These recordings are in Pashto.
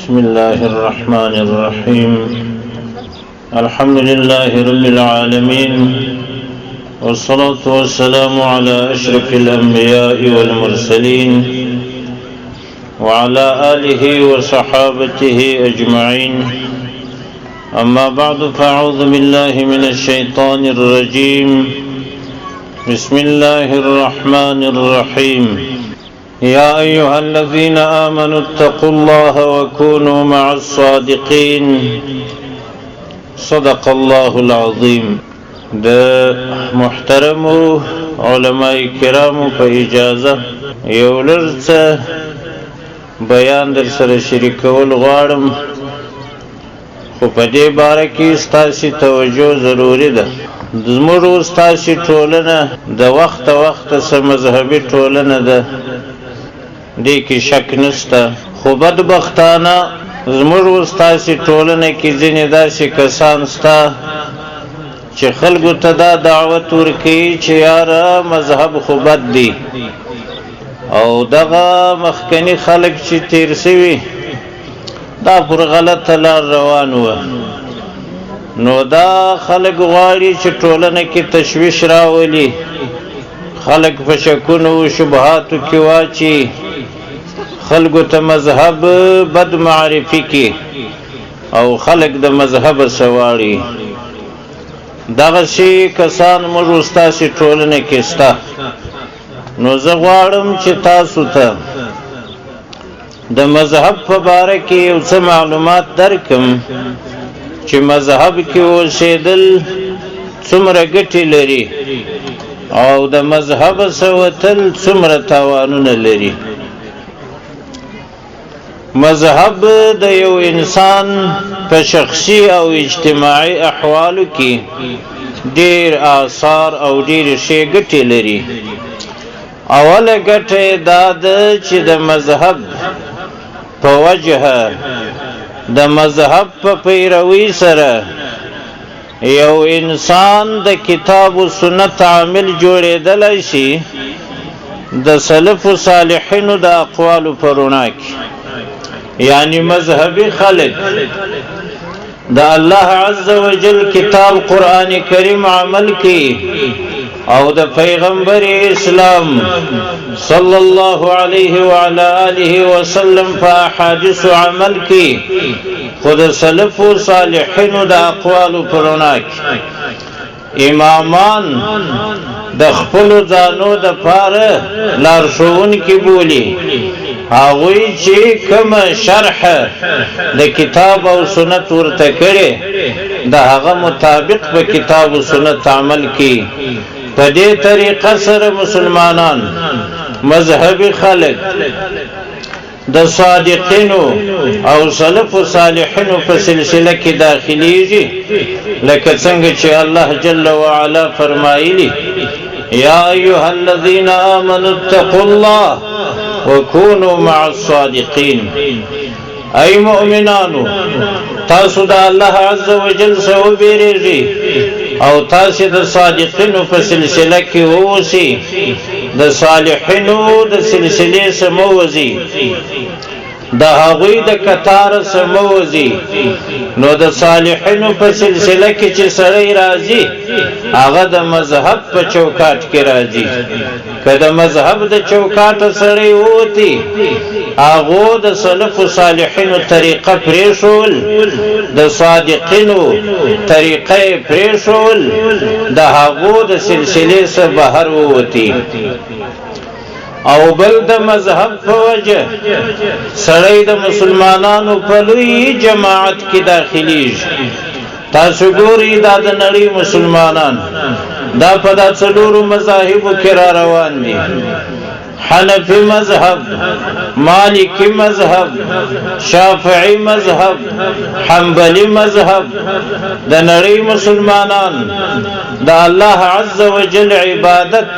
بسم الله الرحمن الرحيم الحمد لله رب العالمين والصلاة والسلام على أشرف الأنبياء والمرسلين وعلى آله وصحابته أجمعين أما بعد فأعوذ بالله من الشيطان الرجيم بسم الله الرحمن الرحيم يا أيها الذين آمنوا اتقوا الله وكونوا مع الصادقين صدق الله العظيم. د محترم علماء کرام په اجازه یو لرڅه بیان در سره شریکول غواړم، خو په دې باره کې ستاسو توجه ضروری ده. زموږ ستاسو ټولنه د وخت سره مذهبي ټولنه ده، دې کې شک نشته، خو بدبختانه زموږ ستاسو ټولنه کې ځینې داسې کسان شته چې خلکو ته دا دعوت ورکوي چې یاره مذهب خو بد دی، او دغه مخکنی خلک چې تیر شوي دا پر غلطه لار روان وو. نو دا خلک غواړي چې ټولنه کې تشویش راولي، خلک په شکونو و شبهاتو کې واچي، خلکو ته مذهب بد معرفي کی او خلک د مذهب سواړي. دغه شي کسان موږ ستاسو ټولنه کې شته. نو زه غواړم چې تاسو ته د مذهب په باره کې یو څه معلومات درکم چې مذهب کې اوسېدل څومره ګټې لري او د مذهب سوتل څومره تاوانونه لري. مذهب د یو انسان په شخصي او اجتماعي احوالو کې ډېر آثار او ډېر شی ګټې لري. اوله ګټه دا ده چې د مذهب په وجه د مذهب په پیروي سره یو انسان د کتاب و سنت عامل جوړېدلی شي د سلف و صالحینو د اقوالو په رڼا کې. یعنی مذهبی خلق د الله عز وجل کتاب قرآن کریم عمل کی او د پیغمبر اسلام صلی الله علیه وعلى آله وسلم په احادیث عمل کی، خود سلف و صالحین د اقوال پر رڼا کې امامان د خپل ځانو د پاره لارښوون کی بولی، هغوی چې کوم شرح د کتاب او سنت ورته کړي د هغه مطابق په کتاب او سنت عمل کی. په دې طریقه سره مسلمانان مذهبي خلک د صادقینو او سلف و صالحینو په سلسله کې داخليږي، لکه څنګه چې الله جل وعلا فرمایلی یا ایها الذین آمنوا اتقوا الله وكونوا مع الصادقين. ای مؤمنانو، تاسو د الله عز وجل سره وبېرېږئ او تاسو د صادقینو په سلسله کې اوسئ، د صالحینو د سلسلې سره مه وځئ، د هغوی د کتار سره مه وځئ. نو د صالحینو په سلسله کې چې سړی راځي هغه د مذهب په چوکاټ کې راځي. که د مذهب د چوکاټ سړی ووتی هغو د سلف و صالحینو طریقه پرېښول، د صادقینو طریقه یې پرېښول، د هغو د سلسلې څخه بهر ووتی. او بل د مذهب په وجه سړی د مسلمانانو په لوی جماعت کې داخليږي. تاسو ګورئ دا د نړۍ مسلمانان دا په دا څلورو مذاهبو کې را روان دي: حنفی مذهب، مالکی مذهب، شافعی مذهب، حنبلی مذهب. د نړۍ مسلمانان د الله عز وجل عبادت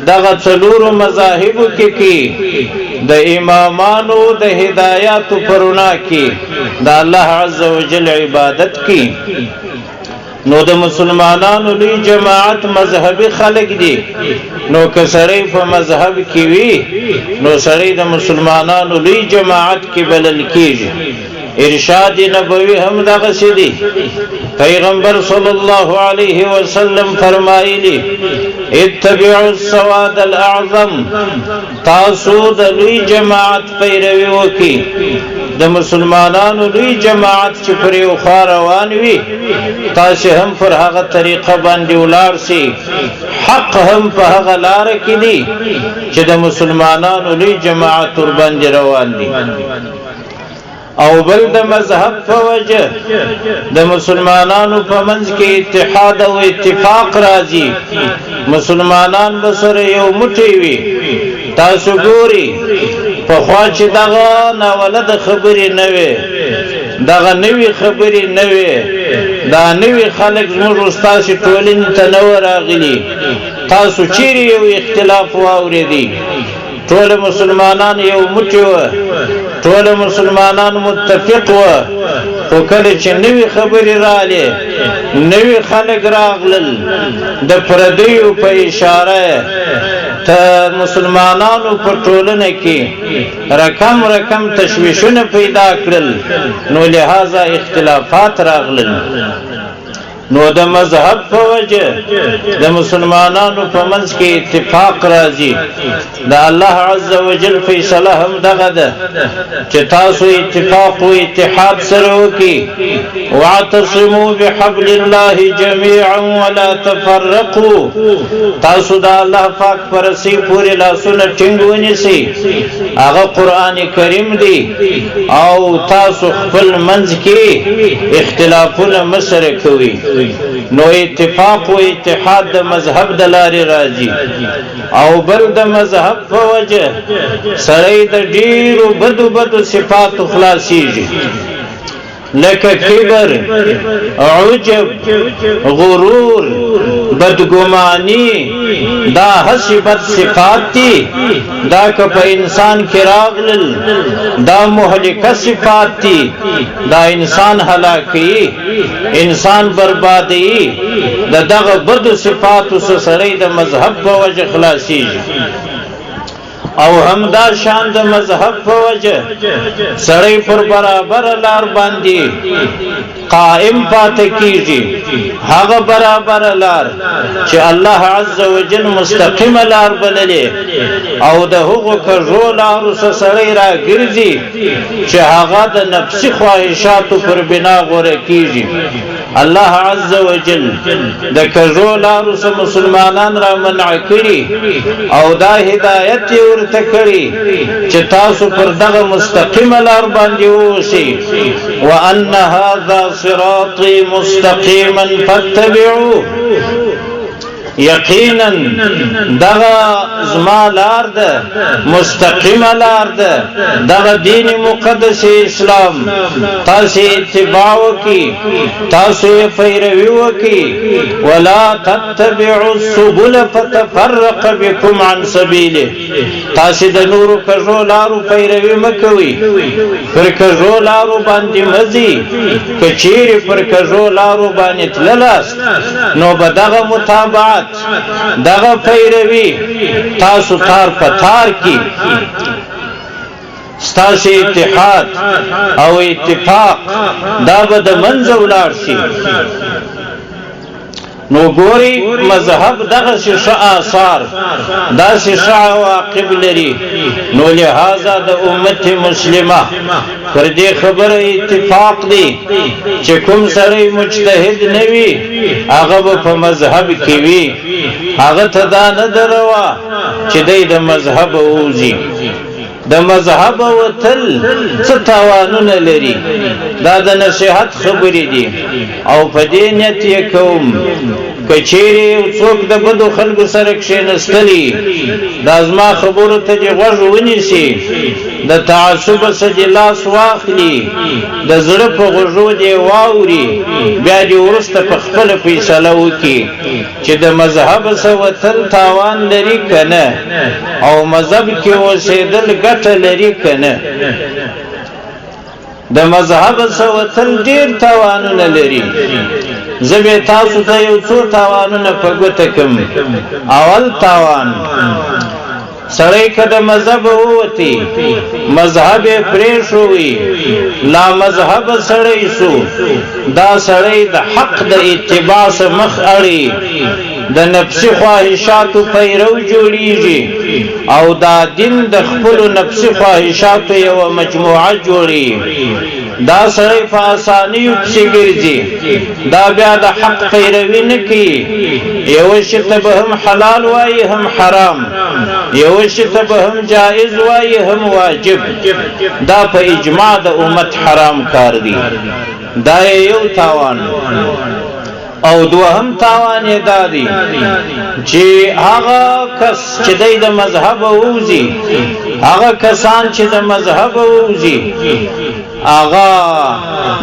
دغه څلورو مذاهبو کې د امامانو د هدایاتو پرونه کې د الله عز وجل عبادت کې. نو د مسلمانانو لوی جماعت مذهبي خلق دي نو که سړی په مذهب کې وي نو سړی د مسلمانانو لوی جماعت کې بلل کېږي ارشاد نبوي هم دغسې دی پیغمبر صلی الله علیه وسلم فرمایلی اتبعوا السواد الاعظم تاسو د لوی جماعت پیروي وکړئ د مسلمانانو لوی جماعت چې پر یو خوا روان وي تاسو هم پر هغه طریقه باندې ولاړ سئ حق هم په هغه لاره کې دی چې د مسلمانانو لوی جماعت ور باندې روان دي او بل د مذهب په وجه د مسلمانانو په منځ کې اتحاد او اتفاق راځي مسلمانان به سره یو موټی وي تاسو ګورئ پخوا چې دغه ناولده خبرې نه وې دغه نوې خبرې نه وې دا نوې خلک زموږ ستاسې ټولنې ته نه وه راغلي تاسو چیرې یو اختلاف واورېدئ ټول مسلمانان یو موټی وه ټول مسلمانان متفق وه خو کله چې نوې خبرې رالې نوې خلک راغلل د پردیو په اشاره ته مسلمانانو په ټولنه کې رقم تشویشونه پیدا کړل نو لہذا اختلافات راغلل نو د مذهب په وجه د مسلمانانو په منځ کې اتفاق راځي د الله عز وجل فیصله هم دغه ده چې تاسو اتفاق او اتحاد سره وکړئ واعتصموا بحبل الله جميعا ولا تفرقوا تاسو د الله پاک پر رسی پورې لاسونه ټینګ ونیسئ هغه قرآن کریم دی او تاسو خپل منځ کې اختلافونه مه سره کوئ نو اتفاق و اتحاد د مذهب د لارې راځي او بل د مذهب په وجه سړی د ډیرو بدو صفاتو خلاصیږي لکه کبر عجب غرور بدګمانی دا هسې بد صفات دي دا که په انسان کې راغلل دا مهلکه صفات دي دا انسان هلاکي انسان بربادي د دغه بدو صفاتو سره د مذهب په وجه خلاصيږي او همدا شان د مذهب په وجه سړی پر برابر لار باندې قائم پاتې کیږي هغه برابر لار چې الله عز وجل مستقیم لار بللې او د هغو کژو لارو سړی را ګرځي چې هغه د نفسي خواهشاتو پر بنا غوره کیږي الله عز وجل د کژو لارو مسلمانان را منع کړي او دا هدایت ورته کړي چې تاسو پر دغه مستقیم لار باندې اوسئ وان هذا صراطي مستقيما فاتبعوه یقینا دغه زما لار ده مستقیم لار ده دغه دین مقدس اسلام تاسو اتباع وکي تاسو پیروي وکي ولا تتبعوا السبل فتفرق بكم عن سبيله تاسو د نور کژو لارو پیروي مکوي پر کژو لارو باندې مزي کچيري پر کژو لارو باندې تللاس نو بدغه متابعت دغه پیروي تاسو تار پتار کی ستاسو اتحاد او اتفاق دا به د منځه ولاړ شي نو ګوري مذهب دغه شې آثار دا شې عواقب لري نو لہذا د امت مسلمه پر دې خبره اتفاق دی چې کوم سړی مجتهد نه وي هغه په مذهب کې وي هغه ته دا نه دروا چې د مذهب اوزي د مذهب وتل څه تاوانونه لري دا د نصيحت خبرې دي او په دې نیت یې کوم کچېری څوک د بدو خلکو سره کښېنستلی دا زما خبرو ته دې غوږ ونیسي د تعصب څخه لاس واخلي د زړه په غوږو دې واوري بیا دې وروسته په خپله فیصله وکړي چې د مذهب څخه وتل تاوان لري که نه او مذهب کې اوسېدل ګټه لري که نه د مذهب څخه وتل ډېر تاوانونه لري زه به تاسو ته یو څو تاوانونه په ګوته کړم. اول تاوان سړی که د مذهب ووتی مذهب یې پرېښوي لا مذهب سړی سو دا سړی د حق د اتباع څخه مخ اړي د نفسي خواهشاتو پیرو جوړیږي او دا دین د خپلو نفسي خواهشاتو یوه مجموعه جوړي دا سړی په اسانیو پسې ګرځي دا بیا د حق پیروي نه کوي یوه شي ته به هم حلال وایي هم حرام یوه شي ته به هم جائز وایي هم واجب دا په اجماع د امت حرام کار دی دا یو تاوان او دوهم تاوان یې دا دی چې هغه کس چې دی د مذهب ووځي هغه کسان چې د مذهب ووځي آغا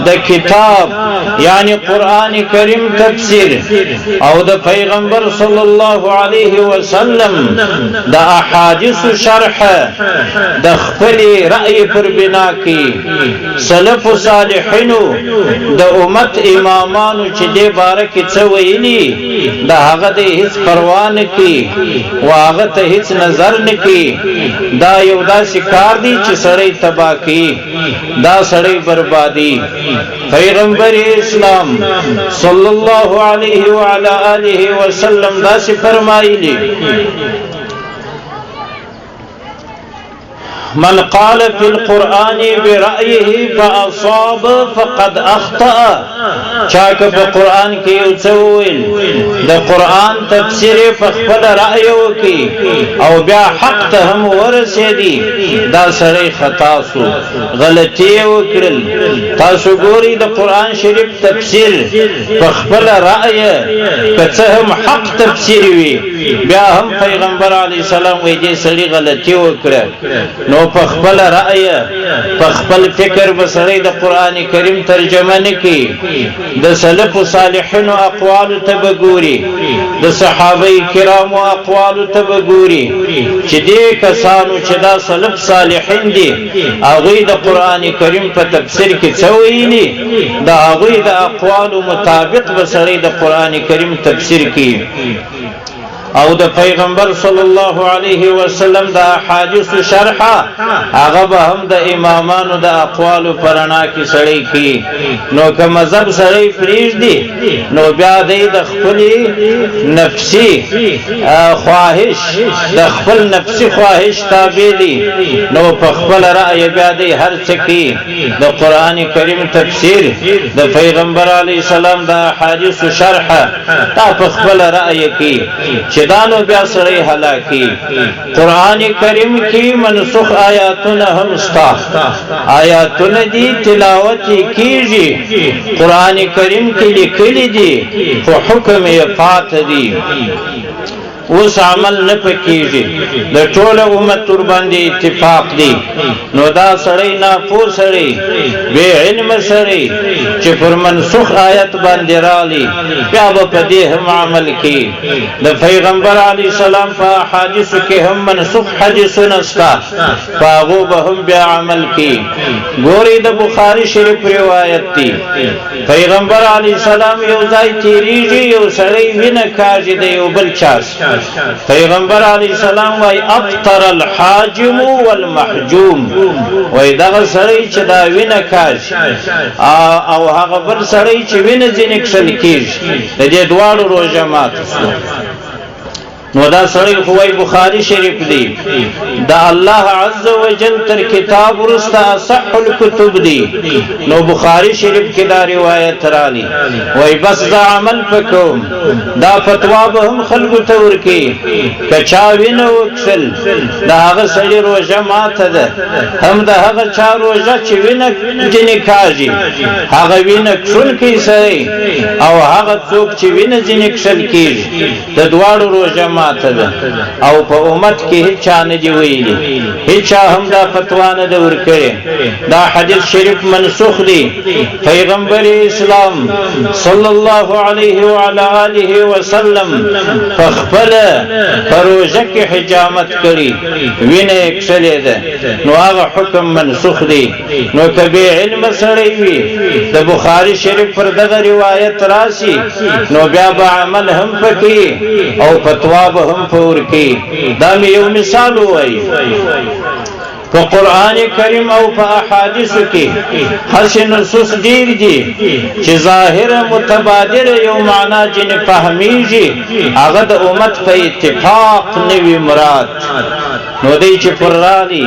د کتاب یعنی قرآن کریم تفسیر او د پیغمبر صلی الله علیه وسلم د احادیث شرح د خپل رأی پر بنا کی سلف صالحینو د امت امامانو چې دې باره کې څه ویلي د هغه د هیڅ پروا نه کوي او هغه ته هیڅ نظر نه کوي دا یو داسې کار دی چې سړی تباه کوي دا سړی بربادی پیغمبر اسلام صلی الله علیه وعلى آله وسلم داسې فرمایلی من قال في القرآن برأيه فأصاب فقد أخطأ چاک په قرآن کې یو څه وویل د قرآن تفسیر په خپل رأی وکړي او بیا حق ته هم ورسېدي دا سړی خطا سو غلطي وکړل تاسو ګورئ د قرآن شریف تفسیر په خپل رأی که څه هم حق تفسیر وي بیا هم پیغمبر علیه السلام وایي دې سړي غلطي وکړه نو په خپل رأی په خپل فکر به سړی د قرآن کریم ترجمه نه کوي د سلف صالحینو اقوالو ته به ګوري د صحابه کرامو اقوالو ته به ګوري چې دې کسانو چې دا سلف صالحین دي هغوی د قرآن کریم په تفسیر کې څه ویلي د هغوی د اقوالو مطابق به سړی د قرآن کریم تفسیر کوي او د پیغمبر صلی الله علیه وسلم د احادیث شرح هغه به هم د امامانو د اقوالو پرانا کې سړی کی نو که مذهب سړی پریږدي نو بیا د خپل نفسي خواهش د خپل نفسي خواهش تابع دي نو په خپل رأی بیا د هر څه کی د قران کریم تفسیر د پیغمبر علیه السلام د احادیث شرح تا په خپل رأی کی دانو بیا سړی هلاکی قرآن کریم کی منسوخ آیاتونه هم ستا آیاتونه دی تلاوت کیږي قرآن کریم کې لیکلي دي خو حکم یې قاطع دی اوس عمل نه پکېږي د ټول امت تر باندې اتفاق دی نو دا سړی ناپوه سړی بې علم سړی چې پر منسوخ آیت باندې رالی بیا به په دې هم عمل کوي د پیغمبر علیه السلام په احادیثو کې هم منسوخ حدیثونه شته په هغو به هم بیا عمل کوي ګورئ د بخاري شریف روایت دی پیغمبر علیه السلام یو ځای تیریږي یو سړی وینه کاږي د یو بل چا پیغمبر علیه السلام وای افطر الحاجم والمحجوم وای دغه سړی چې دا وینه کاږي او هغه بل سړی چې وینه ځینې کښل کېږي د دې دواړو روژه ماته شوه نو دا سړی خو وای بخاری شریف دی دا الله عز وجل تر کتاب ورسته اصح الکتب دی نو بخاری شریف کې دا روایت رالی وای بس دا عمل پکوم دا فتوا به هم خلکو ته ورکي که چا وینه وکښل د هغه سړي روژه ماته ده هم د هغه چا روژه چې وینه ځینې کاږي هغه وینه کښونکی سړی او هغه څوک چې وینه ځینې کښل کېږي د دواړو روژه ماته ماته ده او په امت کې هیڅ چا نه دی ویلي هیڅ هم دا فتوا نه ده ورکړې دا حدیث شریف منسوخ دی پیغمبر اسلام صلی الله علیه وعلى آله وسلم فخبل پروژه کې حجامت کړي وینه اکسلې ده نو هغه حکم منسوخ دی نو کبه علم سره وي د بخاری شریف پر دغه روایت راشي نو بیا به عمل هم پکې او فتوا به هم پور کې دا یو مثال وایي په قرآن کریم او په احادیثو کې هڅه نصوص ډیر دي چې ظاهر متبادر یو معنا جن فهمیږي هغه د امت په اتفاق نوی مراد نو دی چې پر راځي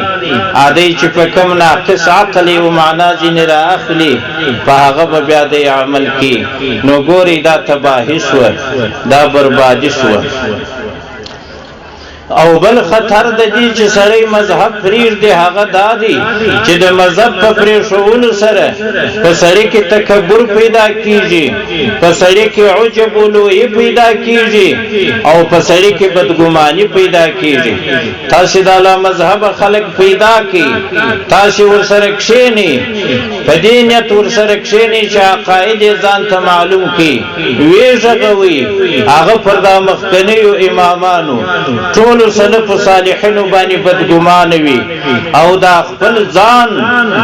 عادي چې په کوم ناقص عقل او معنا جن را اخلي په هغه بیا د عمل کې نو ګوري دا تباهي شو دا بربادي شو او بل خطر د دې چې سړی مذهب پرېږدي هغه دا دی چې د مذهب په پرېښودلو سره په سړی کې تکبر پیدا کیږي په سړی کې عجب او لوی پیدا کیږي او په سړی کې بدګماني پیدا کیږي تاسو د الله مذهب خلق پیدا کی تاسو ورسره کښینی په دې نیت ورسره کښینی چې عقاید ځان ته معلوم کی ویژغوي هغه پر د مخکنیو امامانو ټول سلف صالحین باندې بدګمان وي او دا خپل ځان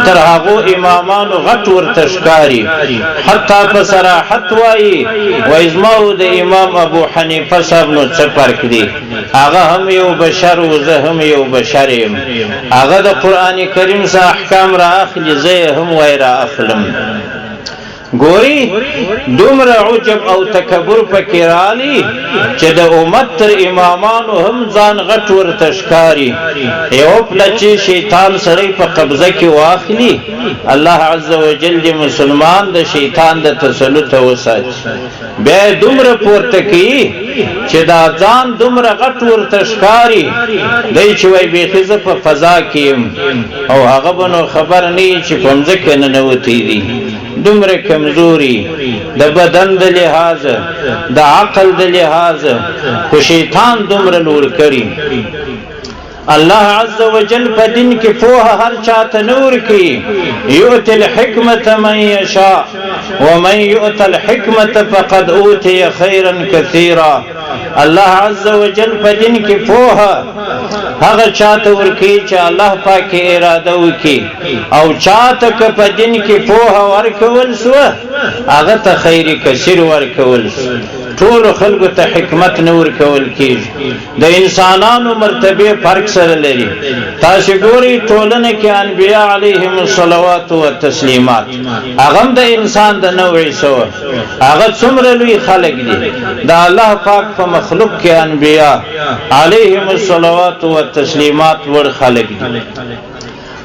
تر هغه امامانو غټ ورته ښکاری حتی په صراحت وایي وایزمو د امام ابو حنیفه صاحب نو څه فرق دی هغه هم یو بشر او زه هم یو بشر یم هغه د قران کریم څخه احکام را اخلي زه هم وای را اخلم ګوري دومره عجب او تکبر پکې رالی چې د امت تر امامانو هم ځان غټ ورته ښکاري یو پلچې شیطان سره په قبضه کې واخلي الله عز وجل دې مسلمان د شیطان د تسلط وساتي بیا دومره پورته کوي چې دا ځان دومره غټ ورته ښکاري دی چې وای بېخزه په فضا کې او هغه بنو خبر نه چې په ځمکه نه نوتی دي دومره کمزوري د بدن د لحاظ د عقل د لحاظ خو شیطان دومره لوړ کړي الله عز وجل په دین کې پوهه هر چاته نور کی یؤت الحکمت من یشاء ومن یؤت الحکمت فقد اوتی خیرا کثیرا الله عز وجل په دین کې پوهه هغه چاته ورکی چې الله پاک اراده وکي او چاته که په دین کې پوهه ورکول سو هغه ته خیر کثیر ورکول ټول خلکو ته حکمت نور کول کیږي د انسانانو مرتبه فرق سره لري تاسو ګوري ټولنه کې انبیاء علیهم الصلوات و التسلیمات هغه د انسان د نوعي سو هغه څومره لوی خلق دي دا الله پاک په مخلوق کې انبیاء علیهم الصلوات و التسلیمات ور خلق دي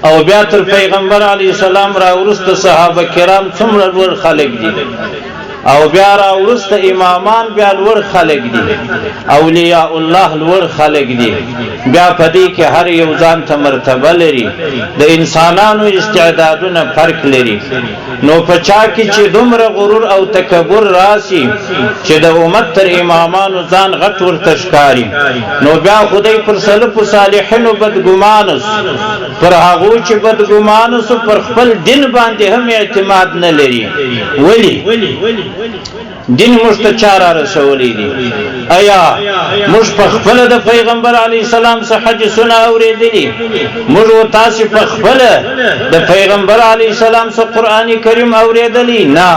او بیا تر پیغمبر علی السلام را ورست صحابه کرام څومره ور خلق دي او بیا را ورست امامان بیا لور خلق دي اولیاء الله لور خلق دي بیا پدې کې هر یو ځان ته مرتبه لري د انسانانو استعدادونه فرق لري نو پچا کې چې دومره غرور او تکبر راسي چې د امت تر امامانو ځان غټ ورته ښکاري نو بیا خدای پر سلف صالحینو بدګمانس پر هغه چې بدګمانس پر خپل دین باندې هم اعتماد نه لري ولی دین مستچار رسولی دی ایا مش په خپل د پیغمبر علی السلام څخه حدیثونه اوریدلی موږ تاسو په خپل د پیغمبر علی السلام څخه قران کریم اوریدلی نه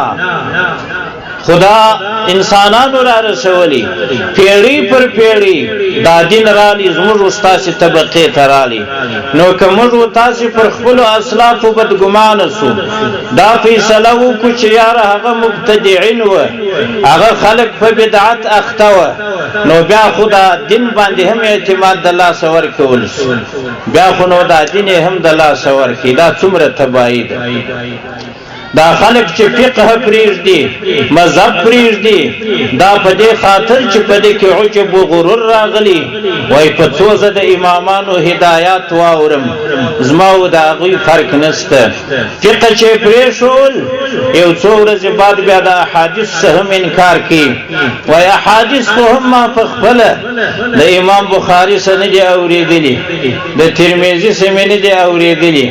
خدا انسانانو را رسولی پیړی پر پیړی دا دین را لزمو استاد طبقه ترالی نو کوم تاسو پر خپل اسلاف بدګمان سو دا فیصله وکړو چې یار هغه مبتدعين و هغه خلق په بدعت اخته و نو بیا خدا دین باندې هم اعتماد د الله سور کول بیا خو نو دا دین هم د الله سور کی دا څومره تبعید دا خلق چې فقه پریږدي مذهب پریږدي دا په دې خاطر چې په دې کې عجب او غرور راغلي وای په څو زه د امامانو هدایات واورم زما او د هغوی فرق نشته فقه چې پرېښول یو څو ورځې بعد بیا د احادیث څخه هم انکار کوي وای احادیث خو هم ما په خپله د امام بخاري څه نه دي اورېدلي د ترمذي څه مې نه دي اورېدلي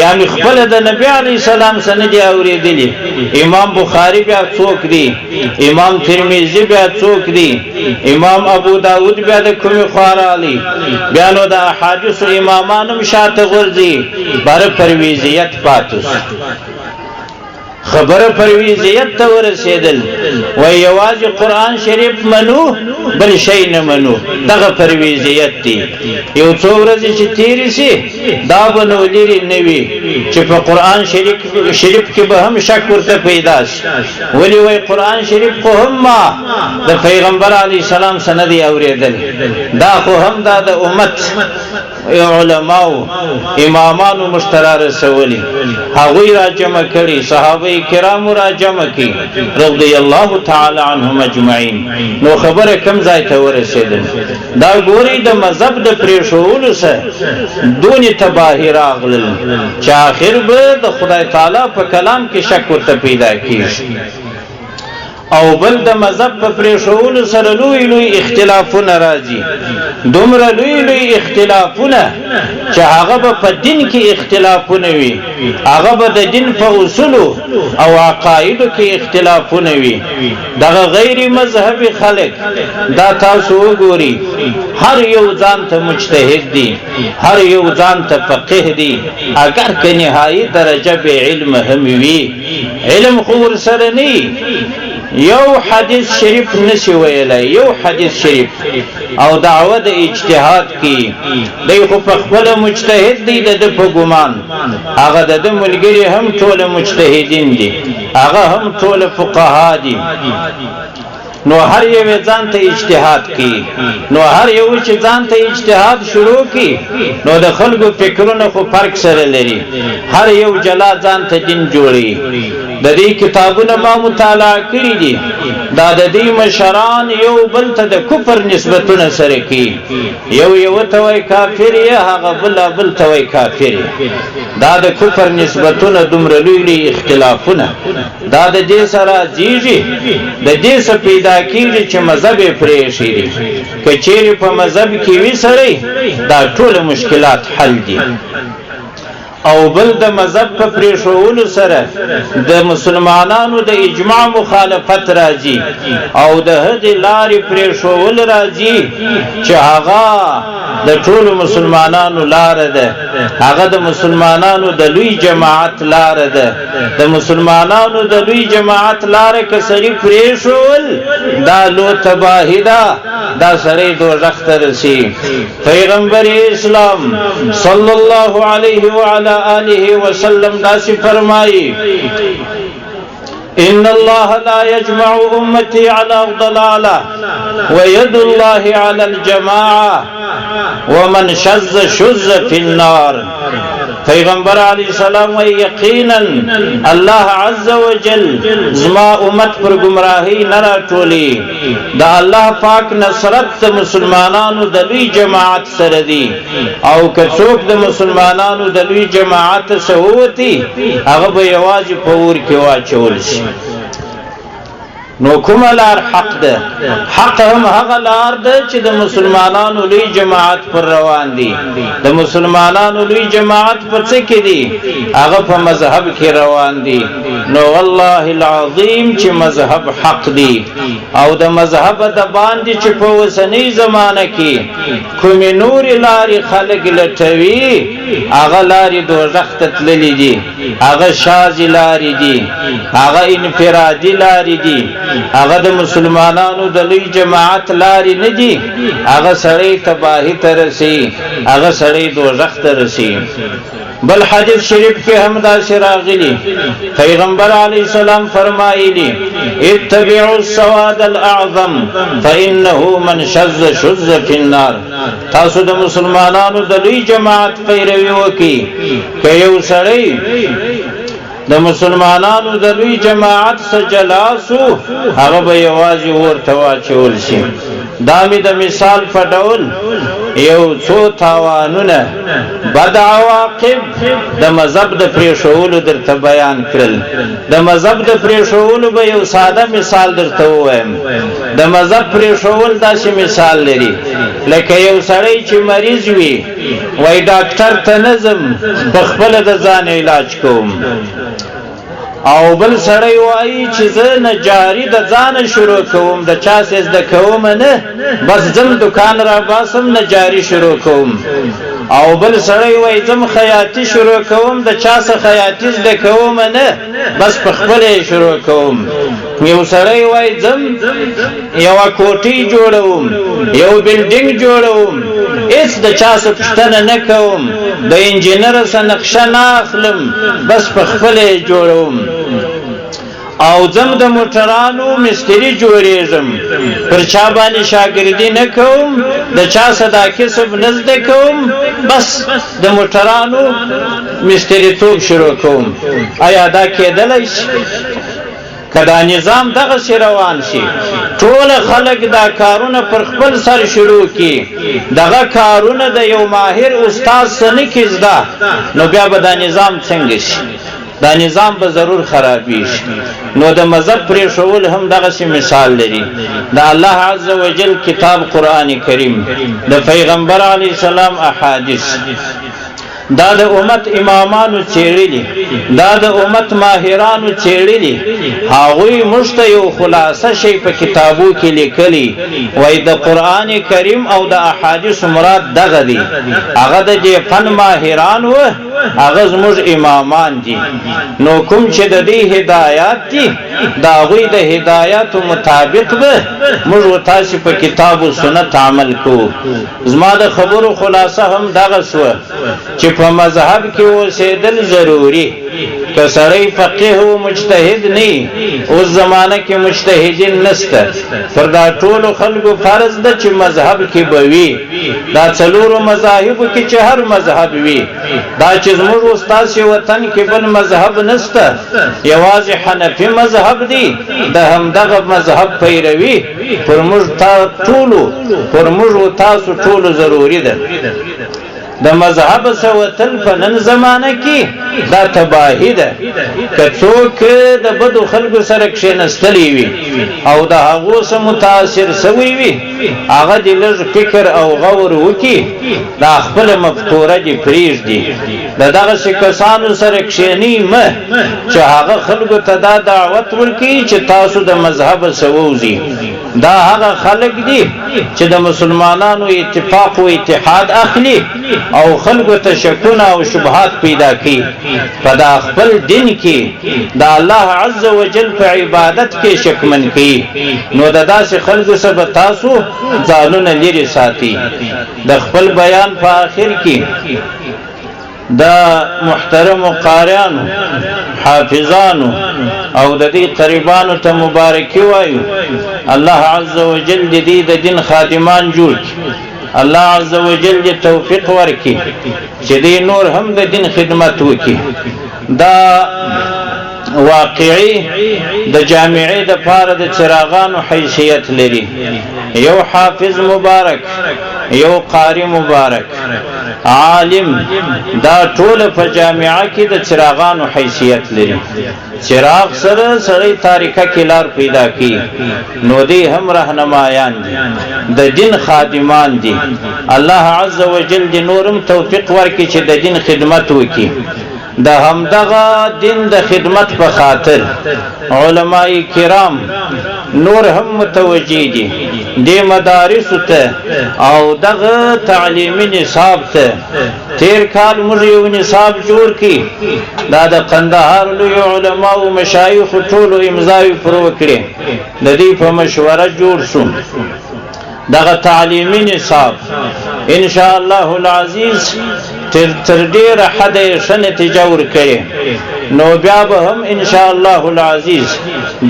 یا مې خپله د نبي علیه السلام څه نه دي اورېدلي امام بخاري بیا څوک دی امام ترمذي بیا څوک دی امام ابو داود بیا د کومې خوا راغلی بیا نو د احادیثو امامان هم شاته غورځي بره پرویزیت پاتې خبره پرویزیت ته ورسېدل وای یوازې قرآن شریف منو بل شی نه منو دغه پرویزیت دی یو څو ورځې چې تېرې شي دا به نو لرې نه وي چې په قرآن شریف کې به هم شک ورته پیدا شي ولې وای قرآن شریف خو هم ما د پیغمبر علیه السلام څه نه دی اورېدل دا خو هم دا د امت علماو امامانو مشترا رسولي هغوی را جمع کړي صحابه کرامو را جمع کړي رضی الله تعالی عنهم اجمعین نو خبره کم ځای ته ورسېدل دا ګوري د مذهب د پرېښولو سره دونې تباهي راغلل چې آخر به د خدای تعالی په کلام کې شک ورته پیدا کېږي او بل د مذهب په پرېښولو سره لوی لوی اختلافونه راځي دومره لوی لوی اختلافونه چې هغه به په دین کې اختلافونه وي هغه به د دین په اصولو او عقایدو کې اختلافونه وي دغه غیر مذهبي خلک دا تاسو وګورئ هر یو ځان ته مجتهد دی هر یو ځان ته فقیه دی اگر که نهایي درجه به علم هم وي علم خو ورسره نه یو حدیث شریف نشي ویلای یو حدیث شریف او دعوه د اجتهاد کی دی خو په خپل مجتهد دی د په ګمان هغه د ملګری هم ټول مجتهدین دي هغه هم ټول فقها دي نو هر یو ځان ته اجتهاد کی نو هر یو چې ځان ته اجتهاد شروع کی نو د خلکو فکرونه خو فرق سره لري هر یو جلا ځان ته دین جوړي د دې کتابونه ما مطالعه کړي دي دا د دې مشران یو بل ته د کفر نسبتونه سره کوي یو ته وای کافر یا هغه بل ته وای کافر دا د کفر نسبتونه دومره لوی اختلافونه دا د دې سره زیږي د دې څخه پیدا کیږي چې مذهب پرېښی دی که چیرې په مذهب کې وي سړی دا ټول مشکلات حل دي او بل د مذهب په پرېښولو سره د مسلمانانو د اجماع مخالفت راځي او د هغې لارې پرېښول راځي چې هغه د ټولو مسلمانانو لاره ده هغه د مسلمانانو د لوی جماعت لاره ده د مسلمانانو د لوی جماعت لاره که سړي پرېښول دا لو تباهي ده دا سړی دوزخ ته رسي پیغمبر اسلام صلی الله علیه وعلی آله وسلم داسې فرمایي إن الله لا يجمع أمتي على ضلالة ويد الله على الجماعة ومن شذ في النار پیغمبر علیہ السلام و یقینا الله عز وجل زما امت پر گمراهی نرا ټولی دا الله پاک نصرت مسلمانانو د لوی جماعت سره دی او که څوک د مسلمانانو د لوی جماعت سهوتی هغه به یوازې په اور کې واچول شي نو کومه لار حق ده حق هم هغه لار ده چې د مسلمانانو لوی جماعت پر روان دي د مسلمانانو لوی جماعت پر څه کې دي هغه په مذهب کې روان دي نو والله العظیم چې مذهب حق دي او د مذهب د باندې چې په وسنی زمانه کې کومې نور لارې خلک لټوي هغه لارې دوزخ ته تللي دي هغه شاذ لارې دي هغه انفرادي لارې دي هغه د مسلمانانو د لوی جماعت لارې نه دي هغه سړی تباهي ته رسي هغه سړی دوزخ ته رسي بل حدیث شریف کې هم داسې راغلي پیغمبر علیه السلام فرمایلي اتبعوا السواد الاعظم فانه من شذ في النار تاسو د مسلمانانو د لوی جماعت پیروي وکړئ که یو سړی د مسلمانانو د لوی جماعت سره جلاسو هغه به یوازې ورته واچول شي. دا مې د مثال په ډول یو څو تاوانونه بد عواقب د مذهب د پرېښولو درته بیان کړل. د مذهب د پرېښولو به یو ساده مثال درته ووایم. د مذهب پرېښول داسې مثال لري لکه یو سړی چې مریض وي وای ډاکټر ته نه ځم په خپله د ځان علاج کوم، او بل سړی وایي چې زه نجاري د ځانه شروع کوم، د چا څه زده کوم نه، بس ځم دکان را باسم نجاري شروع کوم. او بل سړی وایي ځم خیاطي شروع کوم، د چا څه خیاطي زده کوم نه، بس په خپله یې شروع کوم. یو سړی وایي ځم یوه کوټۍ جوړوم، یو بلډینګ جوړوم، هېڅ د چا څه پوښتنه نه کوم، د انجینر څه نقشه نه اخلم، بس په خپله یې جوړوم. او ځم د موټرانو مستري جوړېږم، پر چا باندې شاګردي نه کوم، د چا څه دا کسب نه زده کوم، بس د موټرانو مستریتوب شروع کوم. آیا دا کېدلی شي؟ که دا نظام دغسې روان شي ټول خلک دا کارونه پر خپل سر شروع کړي، دغه کارونه د یو ماهر استاد څه نه کړي زده، نو بیا به دا نظام څنګه شي؟ دا نظام به ضرور خرابېږي. نو د مذهب پرېښول هم دغسې مثال لري. د الله عز وجل کتاب قرآن کریم، د پیغمبر علیه السلام احادیث، دا د امت امامانو څېړلي، دا د امت ماهرانو څېړلي، هغوی موږ ته یو خلاصه شی په کتابو کې لیکلی وایي د قرآن کریم او د احادیثو مراد دغه دی. هغه د دې فن ماهران و، هغه زموږ امامان دي. نو کوم چې د دې هدایات دي د هغوی د هدایاتو مطابق به موږ و تاسې په کتاب و سنت عمل کوو. زما د خبرو خلاصه هم دغه سوه چې په مذهب کې اوسېدل ضروري. که سړی فقیه و مجتهد نه، اوس زمانه کې مجتهدین نسته، پر دا ټولو خلکو فرض ده چې مذهب کې به وي. دا څلورو مذاهبو کې چې هر مذهب وي، دا چې زموږ استاسې وطن کې بل مذهب نسته، یوازې حنفي مذهب دی، د همدغه مذهب پیروي پر موږ ټولو، پر موږ و تاسو ټولو ضروري ده. د مذهب سوتل په نن زمانه کې دا تباهي ده. که څوک د بدو خلکو سره کښېنستلی وي او د هغو څه متاثر سوی وي، هغه دې لږ فکر او غور وکړي، دا خپله مفکوره دې پرېږدي. د دغسې کسانو سره کښېنئ مه چې هغه خلکو ته دا دعوت ورکوي چې تاسو د مذهبه څه ووځئ. دا هغه خلک دي چې د مسلمانانو اتفاق و اتحاد اخلي او خلکو ته شکونه او شبهات پیدا کوي په دا خپل دین کې، د الله عز وجل په عبادت کې شکمن کوي. نو د داسې خلکو څخه به تاسو ځانونه لرې ساتي. د خپل بیان په آخر کې د محترمو قاریانو، حافظانو او د دې قریبانو ته مبارکي وایو. الله عز وجل دې د دین خادمان جوړ کړي، الله عز وجل دې توفیق ورکړي چې دې نور هم د دین خدمت وکړي. دا واقعي د جامعې د پاره د چراغانو حیثیت لري. یو حافظ مبارک، یو قاری مبارک، عالم، دا ټول په جامعه کې د چراغانو حیثیت لري. چراغ سره سړی تاریکه کې لار پیدا کوي، نو دی هم رهنمایان دي، د دین خادمان دي. الله عز وجل دې نورم توفیق ورکړي چې د دین خدمت وکړي. د همدغه دین د خدمت په خاطر علماء کرام نور هم متوجه دي دې مدارسو ته او دغه تعلیمي نصاب ته. تیر کال موږ یو نصاب جوړ کړي، دا د قندهار لوی علماء او مشایخ ټولو امضاوي پر وکړي، د دې په مشوره جوړ شو دغه تعلیمي نصاب. ان شاء الله العزیز تر ډیره حده ښه نتیجه ورکړي. نو بیا به هم ان شاء الله العزیز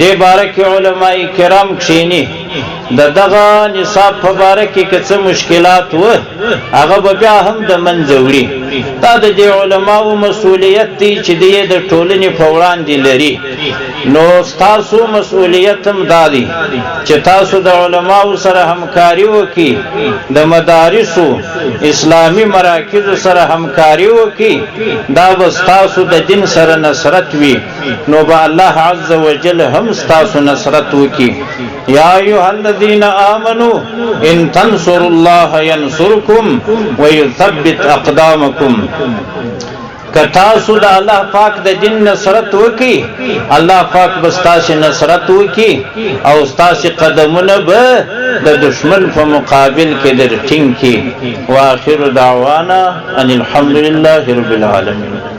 دې باره کې علماء کرام کښېني، د دغه نصاب په باره کې که څه مشکلات و هغه به بیا هم د منځه وړي. دا د دې علماو مسؤلیت دی چې د ټولنې په وړاندې لري. نو تاسو مسؤلیت هم دا دی چې تاسو د علماو سره همکاري وکړي، د مدارسو اسلامی مراکزو سره همکاري وکړي، دا به تاسو د دین سره نصرت وي، نو به الله عز وجل هم تاسو نصرت وکړي. یا ایها الذین آمنوا ان تنصروا الله ينصركم ويثبت اقدامكم. که تاسو د الله پاک د دین نصرت وکي، الله پاک به ستاسو نصرت وکي او ستاسو قدمونه به د دشمن په مقابل کې درټینګ کی. واخر دعوانا ان الحمد لله رب العالمین.